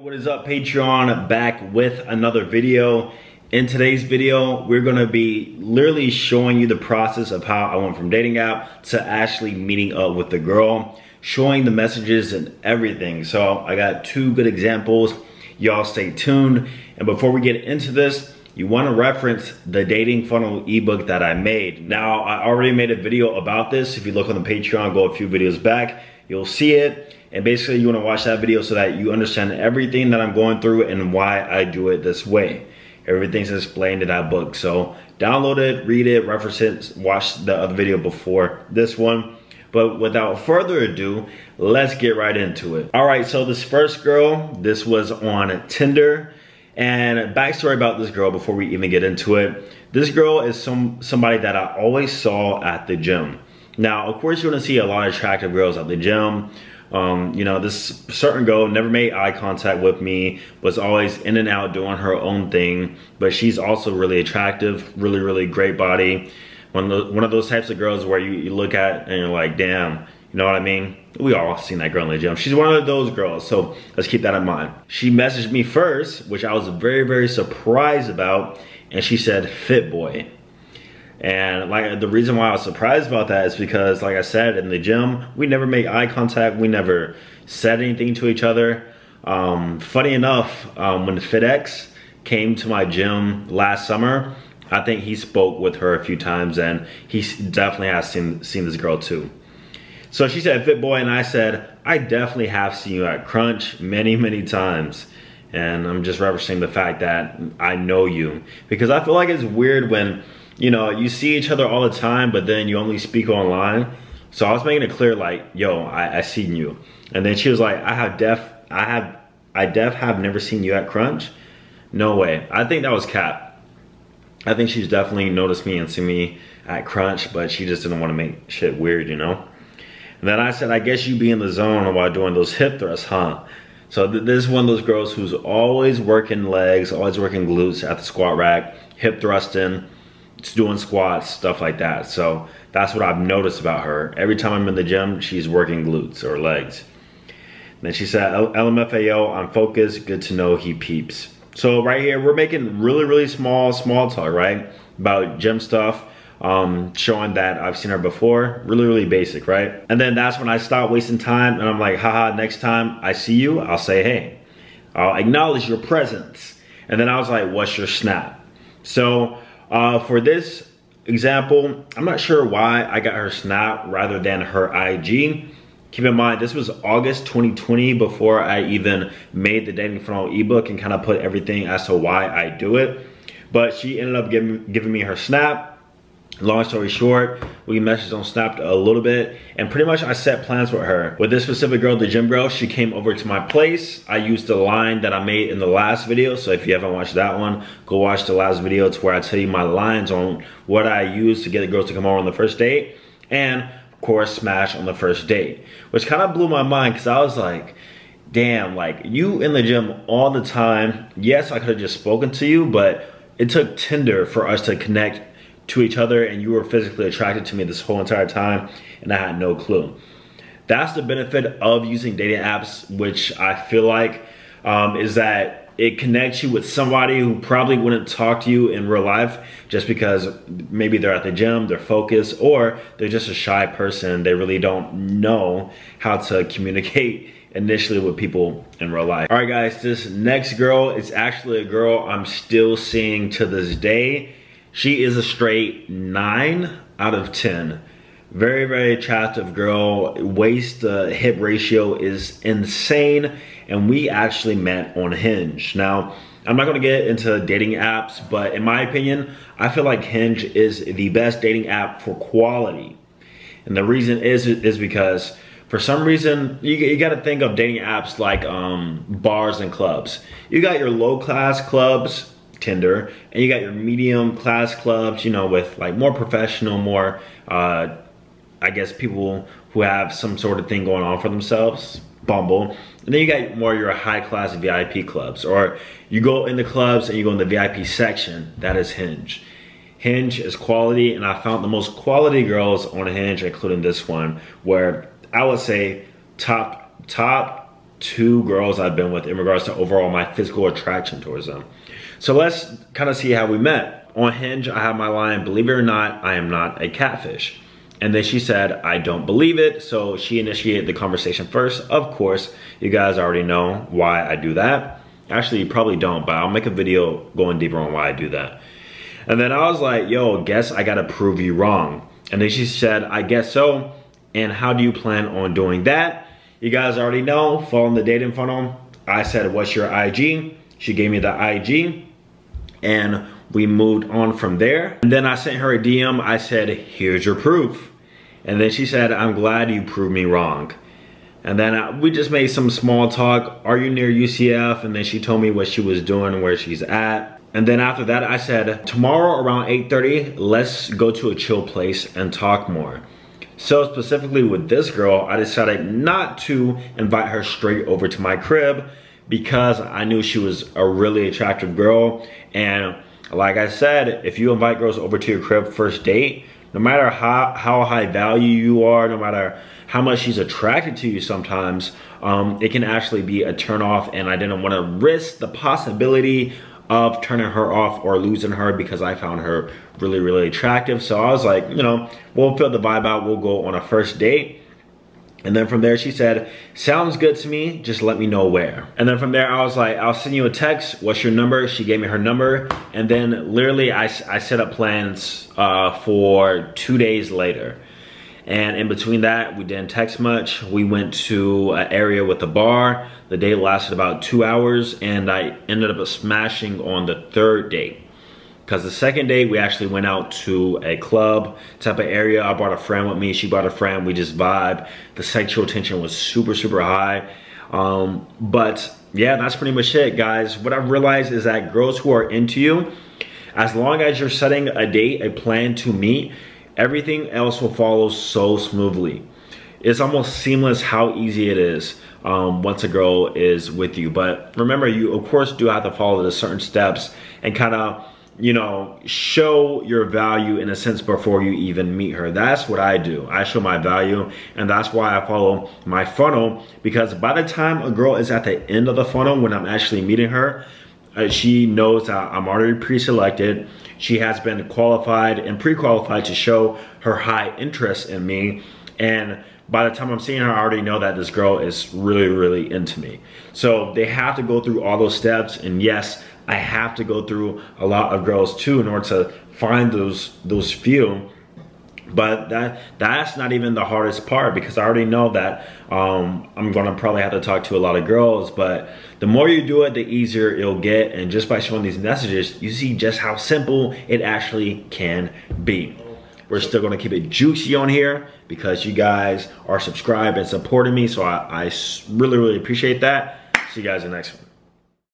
What is up, Patreon? Back with another video. In today's video, we're gonna be literally showing you the process of how I went from dating app to actually meeting up with the girl, showing the messages and everything. So I got two good examples. Y'all stay tuned. And before we get into this, you wanna reference the dating funnel ebook that I made. Now, I already made a video about this. If you look on the Patreon, go a few videos back, you'll see it. And basically you wanna watch that video so that you understand everything that I'm going through and why I do it this way. Everything's explained in that book. So download it, read it, reference it, watch the other video before this one. But without further ado, let's get right into it. All right, so this first girl, this was on Tinder. And backstory about this girl before we even get into it. This girl is somebody that I always saw at the gym. Now, of course, you're gonna see a lot of attractive girls at the gym. You know, this certain girl never made eye contact with me, was always in and out doing her own thing, but she's also really attractive, really great body. One of those types of girls where you look at and you're like, damn, you know what I mean? We all seen that girl in the gym. She's one of those girls, so let's keep that in mind. She messaged me first, which I was very surprised about, and she said, "Fit boy." And like the reason why I was surprised about that is because, like I said, in the gym, we never made eye contact. We never said anything to each other. Funny enough, when FitX came to my gym last summer, I think he spoke with her a few times, and he definitely has seen this girl too. So she said, "Fit boy," and I said, "I definitely have seen you at Crunch many times." And I'm just referencing the fact that I know you, because I feel like it's weird when, you know, you see each other all the time, but then you only speak online. So I was making it clear, like, yo, I seen you. And then she was like, I have never seen you at Crunch. No way. I think that was cap. I think she's definitely noticed me and seen me at Crunch, but she just didn't want to make shit weird, you know? And then I said, I guess you be in the zone while doing those hip thrusts, huh? So this is one of those girls who's always working legs, always working glutes at the squat rack, hip thrusting, doing squats, stuff like that. So that's what I've noticed about her. Every time I'm in the gym, she's working glutes or legs. And then she said, LMFAO, I'm focused, good to know he peeps. So right here, we're making really small talk, right? About gym stuff, showing that I've seen her before, really basic, right? And then that's when I stop wasting time and I'm like, haha, next time I see you, I'll say, hey, I'll acknowledge your presence. And then I was like, what's your snap? So, for this example, I'm not sure why I got her snap rather than her IG. Keep in mind, this was August 2020 before I even made the dating funnel ebook and kind of put everything as to why I do it. But she ended up giving me her snap. Long story short, we messaged on Snap a little bit, and pretty much I set plans with her. With this specific girl, the gym girl, she came over to my place. I used the line that I made in the last video, so if you haven't watched that one, go watch the last video. It's where I tell you my lines on what I use to get the girls to come over on the first date, and of course, smash on the first date. Which kind of blew my mind, because I was like, damn, like, you in the gym all the time. Yes, I could have just spoken to you, but it took Tinder for us to connect to each other, and you were physically attracted to me this whole entire time, and I had no clue. That's the benefit of using dating apps, which I feel like is that it connects you with somebody who probably wouldn't talk to you in real life just because maybe they're at the gym, they're focused, or they're just a shy person. They really don't know how to communicate initially with people in real life. All right, guys, this next girl is actually a girl I'm still seeing to this day. She is a straight 9 out of 10. Very attractive girl. Waist to hip ratio is insane. And we actually met on Hinge. Now, I'm not gonna get into dating apps, but in my opinion, I feel like Hinge is the best dating app for quality. And the reason is because for some reason, you gotta think of dating apps like bars and clubs. You got your low class clubs, Tinder, and you got your medium class clubs, you know, with like more professional, more I guess people who have some sort of thing going on for themselves, Bumble. And then you got more your high class VIP clubs, or you go in the clubs and you go in the VIP section, that is Hinge. Hinge is quality, and I found the most quality girls on Hinge, including this one, where I would say top 2 girls I've been with in regards to overall my physical attraction towards them. So let's kind of see how we met. On Hinge, I have my line, believe it or not, I am not a catfish. And then she said, I don't believe it. So she initiated the conversation first. Of course, you guys already know why I do that. Actually, you probably don't, but I'll make a video going deeper on why I do that. And then I was like, yo, guess I gotta prove you wrong. And then she said, I guess so. And how do you plan on doing that? You guys already know, following the dating funnel. I said, what's your IG? She gave me the IG. And we moved on from there. And then I sent her a DM. I said, here's your proof. And then she said, I'm glad you proved me wrong. And then we just made some small talk. Are you near UCF? And then she told me what she was doing and where she's at. And then after that, I said, tomorrow around 8:30, let's go to a chill place and talk more. So specifically with this girl, I decided not to invite her straight over to my crib because I knew she was a really attractive girl. And like I said, if you invite girls over to your crib first date, no matter how high value you are, no matter how much she's attracted to you sometimes, it can actually be a turn off. And I didn't want to risk the possibility of turning her off or losing her because I found her really, really attractive. So I was like, you know, we'll fill the vibe out. We'll go on a first date. And then from there, she said, sounds good to me. Just let me know where. And then from there, I was like, I'll send you a text. What's your number? She gave me her number. And then literally I set up plans for 2 days later. And in between that, we didn't text much. We went to an area with a bar. The date lasted about 2 hours. And I ended up smashing on the 3rd date. Because the 2nd date, we actually went out to a club type of area. I brought a friend with me. She brought a friend. We just vibed. The sexual tension was super, super high. But yeah, that's pretty much it, guys. What I've realized is that girls who are into you, as long as you're setting a date, a plan to meet, everything else will follow so smoothly. It's almost seamless how easy it is once a girl is with you. But remember, you of course do have to follow the certain steps and kind of, you know, show your value in a sense before you even meet her. That's what I do. I show my value, and that's why I follow my funnel, because by the time a girl is at the end of the funnel, when I'm actually meeting her, she knows that I'm already pre-selected. She has been qualified and pre-qualified to show her high interest in me. And by the time I'm seeing her, I already know that this girl is really, really into me. So they have to go through all those steps. And yes, I have to go through a lot of girls too in order to find those few. But that's not even the hardest part, because I already know that I'm gonna probably have to talk to a lot of girls. But the more you do it, the easier it'll get. And just by showing these messages, you see just how simple it actually can be. We're still gonna keep it juicy on here because you guys are subscribed and supporting me. So I really, really appreciate that. See you guys in the next one.